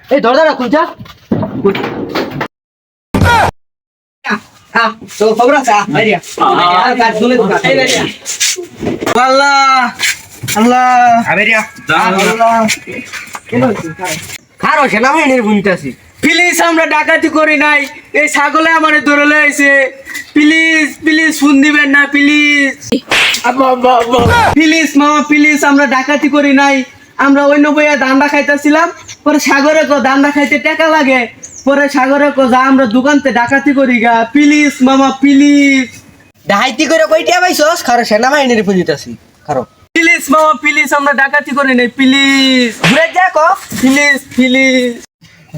এই দরজাটা খুলছা তো খবর আছে আল্লাহ আল্লাহ খারো সেনাবাহিনীর ভূমিকাছি প্লিজ আমরা ডাকাতি করি নাই এই ছাগলে আমার ধরে লাইছে প্লিজ প্লিজ ফোন দিবেন না প্লিজ প্লিজ মামা প্লিজ আমরা ডাকাতি করি নাই আমরা অন্য বইয়া দান্ডা খাইতেছিলাম পরে সাগরে কো দান্ডা খাইতে টাকা লাগে পরে সাগরে কো যা আমরা দোকানতে ডাকাতি করি গা প্লিজ মামা প্লিজ ডাকাতি করে কইটা পাইছস খারো সেনাবাহিনীর ভূমিকাছি খারো প্লিজ মামা প্লিজ আমরা ডাকাতি করি নাই প্লিজ ঘুরে যা কো প্লিজ প্লিজ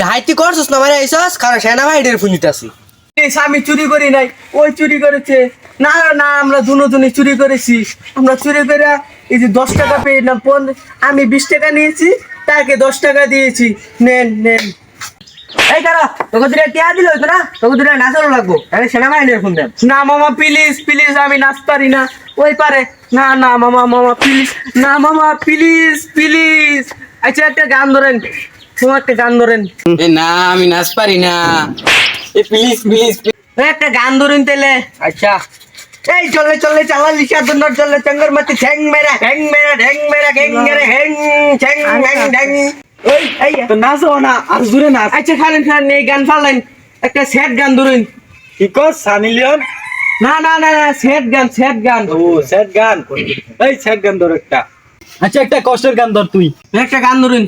ডাকাতি করছস না মানে আইছস খারো সেনাবাহিনীর ভূমিকাছি আমি চুরি করি নাই ওই চুরি করেছে না না আমরা দুজনে চুরি করেছি আমরা চুরি করে এই যে 10 টাকা পেয়ে না আমি 20 টাকা নিয়েছি তাকে 10 টাকা দিয়েছি নেন নেন এই কারা তোকে দুটো টিয়া দিল হইতো না তোকে দুটো নাচানো লাগবো আরে সেনাবাহিনীর ফোন দেন না মামা প্লিজ প্লিজ আমি নাচ পারি না ওই পারে না না মামা মামা প্লিজ না মামা প্লিজ প্লিজ আচ্ছা একটা গান ধরেন তোমার একটা গান ধরেন না আমি নাচ পারি না প্লিজ প্লিজ একটা গান ধরুন তাহলে আচ্ছা এই চলে চলে চালা লিখা দুনর চলে চঙ্গর মতে ঠ্যাং মেরা ঠ্যাং মেরা ঠ্যাং মেরা ঠ্যাং মেরা হ্যাং ঠ্যাং ঠ্যাং ঠ্যাং এই এই তো নাচো না আর জোরে নাচ আচ্ছা খালেন খান এই গান ফালেন একটা সেট গান ধরুন কি কর সানি লিওন না না না না সেট গান ও সেট গান এই সেট গান ধর একটা আচ্ছা একটা কষ্টের গান ধর তুই একটা গান ধরুন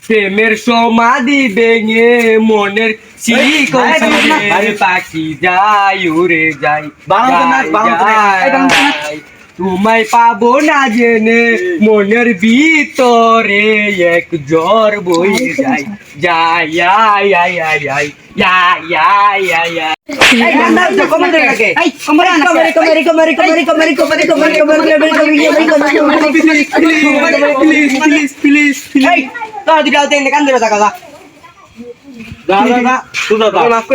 প্রেমের সমাধি ভেঙে মনের শিকল পাখি যায় উড়ে যায় তোমায় পাবো না জেনে মনের ভিতরে এক জ্বর বয়ে যায় যায় আয় আয় আয় আয় আয় আয় আয় দাদা